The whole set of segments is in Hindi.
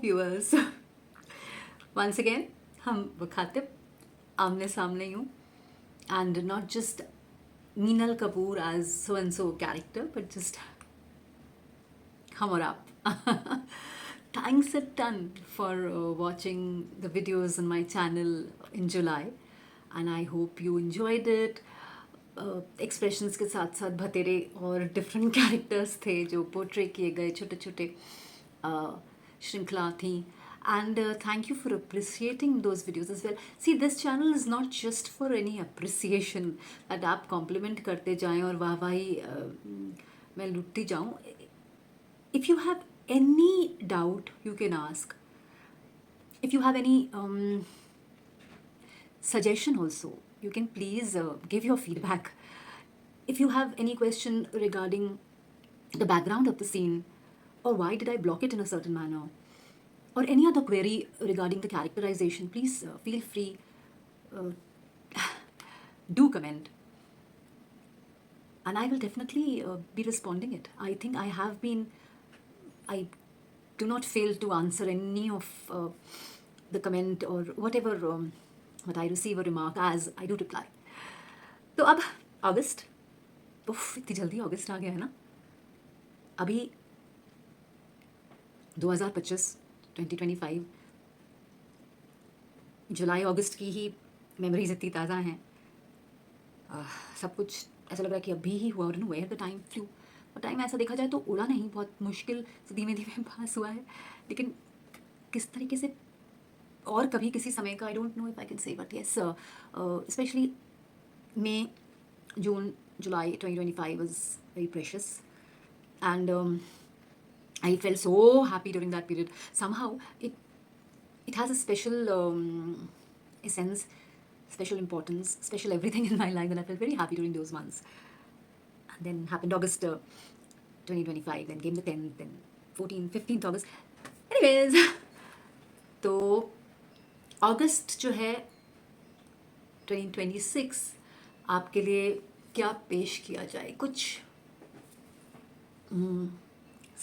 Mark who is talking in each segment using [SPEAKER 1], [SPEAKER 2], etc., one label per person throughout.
[SPEAKER 1] viewers. Once again, हम मुखातिब आमने सामने यूँ, and not just Meenal Kapoor as so and so character, but just हम और आप. Thanks a ton for watching the videos on my channel in July, and I hope you enjoyed it. Expressions के साथ साथ भतेरे और डिफरेंट कैरेक्टर्स थे जो पोर्ट्रे किए गए, छोटे छोटे श्रृंखला थी. And thank you for appreciating those videos as well. See, this channel is not just for any appreciation that आप कॉम्प्लीमेंट करते जाएं और वाहवाही मैं लूटती जाऊँ. If you have any doubt you can ask. If you have any suggestion also, you can please give your feedback. If you have any question regarding the background of the scene, or why did I block it in a certain manner, or any other query regarding the characterization, please feel free, do comment, and I will definitely be responding it. I think I do not fail to answer any of the comment or whatever what I receive a remark as I do reply. तो अब अगस्त, उफ इतनी जल्दी अगस्त आ गया है ना. अभी 2025 जुलाई अगस्त की ही मेमोरीज इतनी ताज़ा हैं. सब कुछ ऐसा लग रहा है कि अभी ही हुआ. और वेयर द टाइम फ्लू. और टाइम ऐसा देखा जाए तो उड़ा नहीं, बहुत मुश्किल से धीमे धीमे पास हुआ है. लेकिन किस तरीके से और कभी किसी समय का I don't know if I can say, but yes, specially May, June, July 2025 was very precious, and I felt so happy during that period. Somehow it has a special essence, special importance, special everything in my life, and I felt very happy during those months. And then happened August 2025, then came the 10th, then 14th, 15th August. Anyways, तो अगस्त जो है 2026 आपके लिए क्या पेश किया जाए. कुछ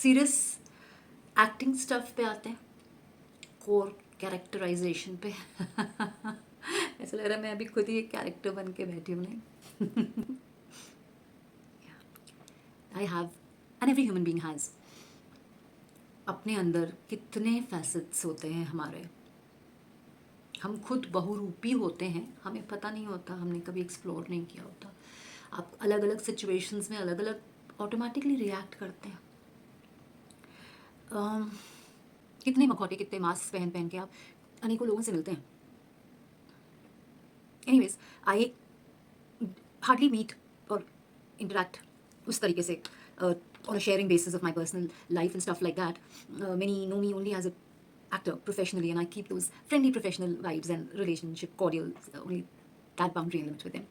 [SPEAKER 1] सीरियस एक्टिंग स्टफ पे आते हैं, कोर कैरेक्टराइजेशन पे. ऐसा लग रहा है मैं अभी खुद ही एक कैरेक्टर बन के बैठी हूँ. नहीं, I have, and every human being has, अपने अंदर कितने फैसेट्स होते हैं हमारे. हम खुद बहुरूपी होते हैं, हमें पता नहीं होता, हमने कभी एक्सप्लोर नहीं किया होता. आप अलग अलग सिचुएशंस में अलग अलग ऑटोमेटिकली रिएक्ट करते हैं. कितने मखौटे, कितने मास्क पहन पहन के आप अनेकों लोगों से मिलते हैं. एनीवेज, आई हार्डली मीट और इंटरेक्ट उस तरीके से on a sharing basis of my personal life and stuff like that. Many know me only as a actor professionally, and I keep those friendly professional vibes and relationship cordial, only that boundary and limits with them.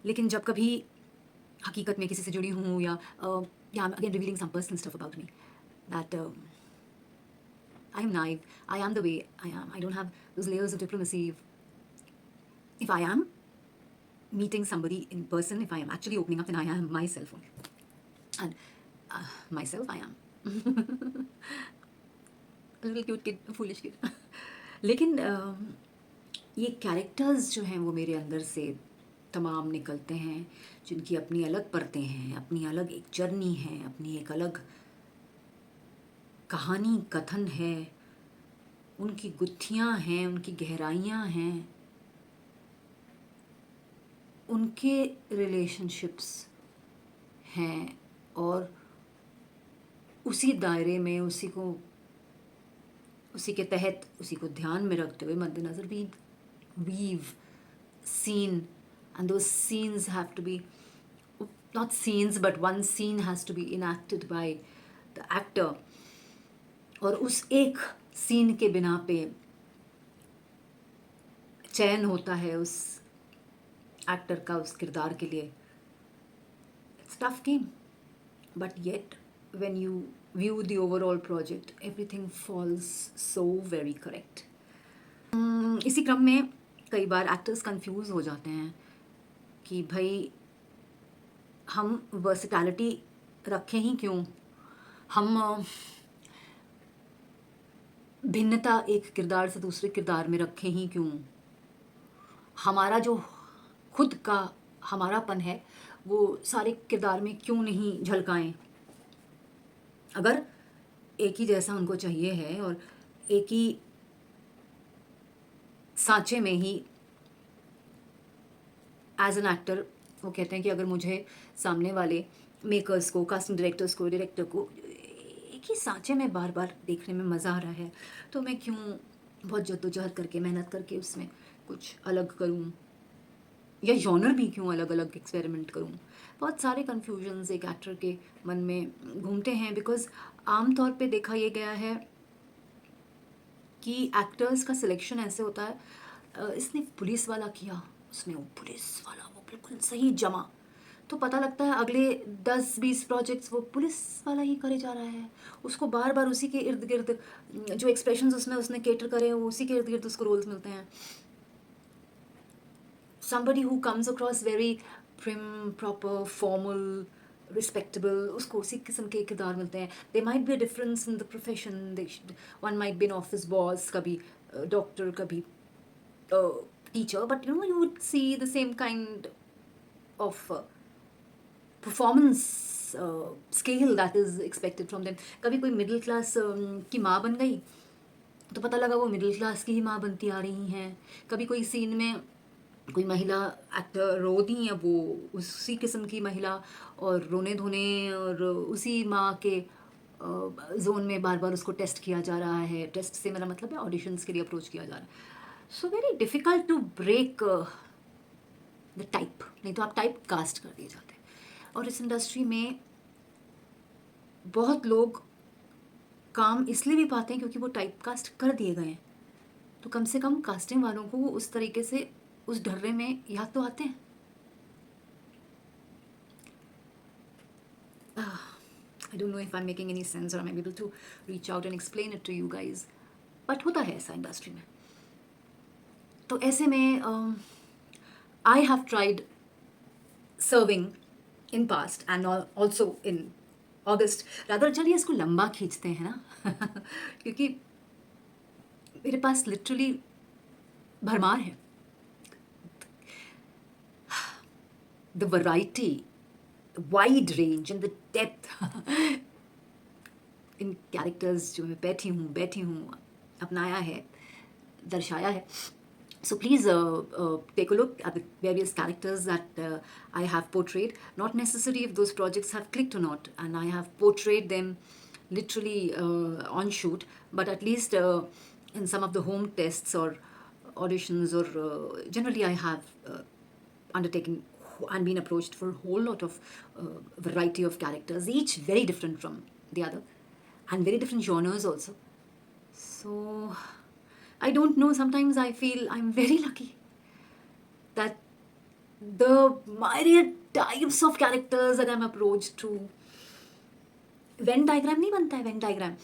[SPEAKER 1] लेकिन जब कभी हकीकत में किसी से जुड़ी हूँ या I'm again revealing some personal stuff about me, that I am naive, I am the way I am, I don't have those layers of diplomacy. If I am meeting somebody in person, if I am actually opening up, then I am myself only, and myself I am. little cute kid, foolish kid. लेकिन ये कैरेक्टर्स जो हैं वो मेरे अंदर से तमाम निकलते हैं, जिनकी अपनी अलग परतें हैं, अपनी अलग एक जर्नी है, अपनी एक अलग कहानी कथन है, उनकी गुत्थियाँ हैं, उनकी गहराइयाँ हैं, उनके रिलेशनशिप्स हैं. और उसी दायरे में, उसी के तहत, उसी को ध्यान में रखते हुए मद्देनज़र भी weave scene, and those scenes have to be not scenes, but one scene has to be enacted by the actor. और उस एक सीन के बिना पे चयन होता है उस एक्टर का उस किरदार के लिए. It's tough game, but yet when you view the overall project, everything falls so very correct. इसी क्रम में कई बार एक्टर्स कंफ्यूज हो जाते हैं कि भाई हम वर्सिटैलिटी रखें ही क्यों. हम भिन्नता एक किरदार से दूसरे किरदार में रखें ही क्यों? हमारा जो खुद का हमारापन है वो सारे किरदार में क्यों नहीं झलकाएं? अगर एक ही जैसा उनको चाहिए है और एक ही सांचे में ही एज एन एक्टर, वो कहते हैं कि अगर मुझे सामने वाले मेकर्स को, कास्टिंग डायरेक्टर्स को, डायरेक्टर को एक ही सांचे में बार बार देखने में मज़ा आ रहा है, तो मैं क्यों बहुत जद्दोजहद करके, मेहनत करके उसमें कुछ अलग करूं, या जॉनर भी क्यों अलग अलग एक्सपेरिमेंट करूं? बहुत सारे कन्फ्यूजन्स एक एक्टर के मन में घूमते हैं, बिकॉज आम तौर पे देखा ये गया है कि एक्टर्स का सिलेक्शन ऐसे होता है, इसने पुलिस वाला किया, उसने वो पुलिस वाला वो बिल्कुल सही जमा, तो पता लगता है अगले 10-20 प्रोजेक्ट्स वो पुलिस वाला ही करे जा रहा है, उसको बार बार उसी के इर्द गिर्द जो एक्सप्रेशंस उसमें उसने केटर करे वो उसी के इर्द गिर्द उसको रोल्स मिलते हैं. Somebody who comes across very prim, proper, formal, respectable, उसको उसी किस्म के किरदार मिलते हैं. There might be a difference in the profession. One might be an office boss, कभी doctor, कभी teacher, but you would see the same kind of performance scale that is expected from them. कभी कोई middle class की माँ बन गई तो पता लगा वो मिडिल क्लास की ही माँ बनती आ रही हैं. कभी कोई सीन में कोई महिला एक्टर रो दी है, वो उसी किस्म की महिला और रोने धोने और उसी माँ के जोन में बार बार उसको टेस्ट किया जा रहा है. टेस्ट से मेरा मतलब है ऑडिशंस के लिए अप्रोच किया जा रहा है. So very difficult to break the type, नहीं तो आप टाइप कास्ट कर दिए जाते हैं. और इस इंडस्ट्री में बहुत लोग काम इसलिए भी पाते हैं क्योंकि वो टाइप कास्ट कर दिए गए हैं, तो कम से कम कास्टिंग वालों को वो उस तरीके से उस ढर्रे में याद तो आते हैं. I don't know if I'm making any sense or I'm able to reach out and explain it to you guys, but होता है ऐसा इंडस्ट्री में. तो ऐसे में I have tried serving in past and also in August. rather चलिए इसको लंबा खींचते हैं ना क्योंकि मेरे पास लिटरली भरमार है. The variety, the wide range and the depth in characters जो मैं बैठी हूँ अपनाया है, दर्शाया है. So please take a look at the various characters that I have portrayed. Not necessary if those projects have clicked or not, and I have portrayed them literally on shoot, but at least in some of the home tests or auditions or generally I have undertaken and been approached for a whole lot of variety of characters, each very different from the other and very different genres also. So I don't know, sometimes I feel I'm very lucky that the myriad types of characters that I'm approached to, Venn diagram नहीं बनता है. वेन डायग्राम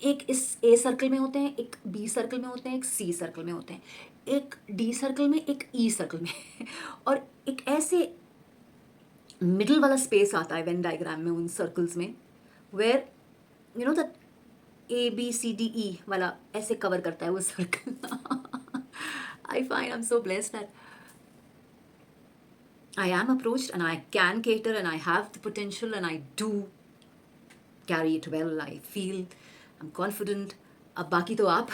[SPEAKER 1] एक इस ए सर्कल में होते हैं, एक बी सर्कल में होते हैं, एक सी सर्कल में होते हैं, एक डी सर्कल में, एक ई सर्कल में और एक ऐसे मिडल वाला स्पेस आता है वेन डायग्राम में उन सर्कल्स में, where you know that ABCDE वाला ऐसे कवर करता है वो circle. I find I'm so blessed that I am approached and I can cater and I have the potential and I do carry it well. I feel I'm confident. अब बाकी तो आप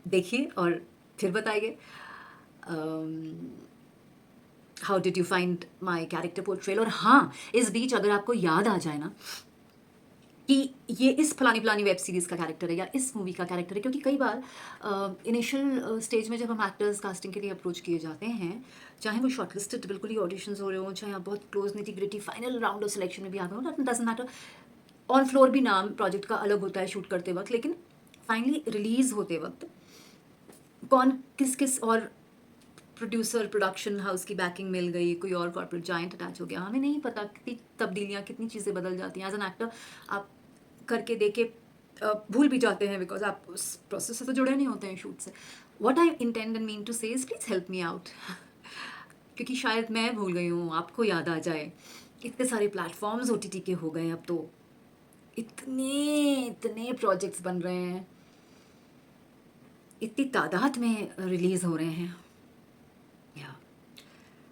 [SPEAKER 1] देखिए और फिर बताइए. How did you find my character portrayal? और हाँ, इस बीच अगर आपको याद आ जाए ना कि ये इस फलानी फलानी वेब सीरीज़ का कैरेक्टर है या इस मूवी का कैरेक्टर है, क्योंकि कई बार इनिशियल स्टेज में जब हम एक्टर्स कास्टिंग के लिए अप्रोच किए जाते हैं, चाहे वो शॉर्टलिस्टेड बिल्कुल ही ऑडिशंस हो रहे हो, चाहे आप बहुत close nitty-gritty final round of selection में भी आ गए हो, डजंट मैटर. ऑन फ्लोर भी नाम प्रोजेक्ट का अलग होता है शूट करते वक्त, लेकिन फाइनली रिलीज़ होते वक्त कौन किस और प्रोड्यूसर प्रोडक्शन हाउस की बैकिंग मिल गई, कोई और कॉर्पोरेट जाइंट अटैच हो गया, हमें नहीं पता कितनी तब्दीलियाँ, कितनी चीज़ें बदल जाती हैं. एज एन एक्टर आप करके देखे भूल भी जाते हैं बिकॉज आप उस प्रोसेस से तो जुड़े नहीं होते हैं शूट से. What I intend and mean to say is please help me out क्योंकि शायद मैं भूल गई हूँ, आपको याद आ जाए. इतने सारे प्लेटफॉर्म्स OTT के हो गए, अब तो इतने प्रोजेक्ट्स बन रहे हैं. इतनी तादाद में रिलीज़ हो रहे हैं. Yeah.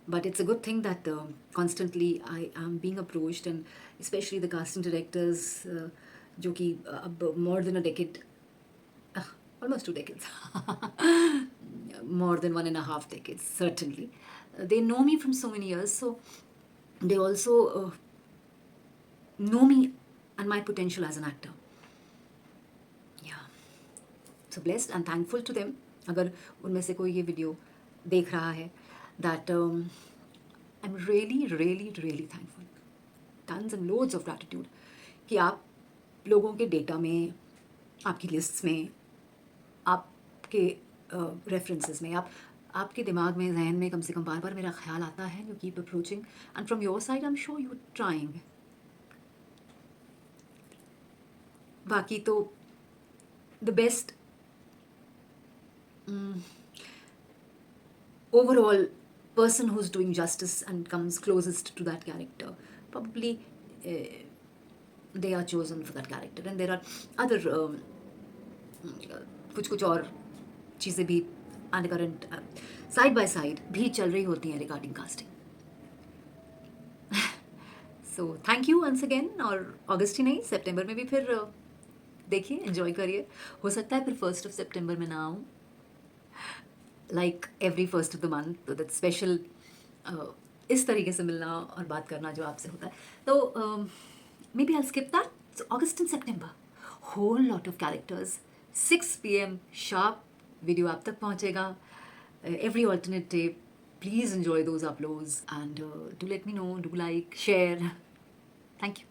[SPEAKER 1] But it's a good thing that constantly I am being approached, and especially the casting directors, जो कि अब more than a decade, almost 2 decades, more than 1.5 decades, certainly. They know me from so many years, so they also know me and my potential as an actor. Yeah. So blessed and thankful to them. अगर उनमें से कोई ये वीडियो देख रहा है, that I'm really, really, really thankful. Tons and loads of gratitude कि आप लोगों के डेटा में, आपकी लिस्ट्स में, आपके रेफरेंसेस में, आपके दिमाग में, जहन में कम से कम बार बार मेरा ख्याल आता है. You keep approaching and from your side I am sure you trying. बाकी तो the best overall person who's doing justice and comes closest to that character, probably they are chosen for that character. And there are other कुछ और चीज़ें भी under current side by side भी चल रही होती हैं regarding casting. So thank you once again. और अगस्त ही नहीं, सितंबर में भी फिर देखिए, एंजॉय करिए. हो सकता है फिर 1 सितंबर में ना आऊँ, like every 1st of the month, तो that special इस तरीके से मिलना और बात करना जो आपसे होता है. तो maybe I'll skip that. So August and September, whole lot of characters. 6 p.m. sharp video आप तक पहुँचेगा every alternate day. Please enjoy those uploads and do let me know, do like, share. Thank you.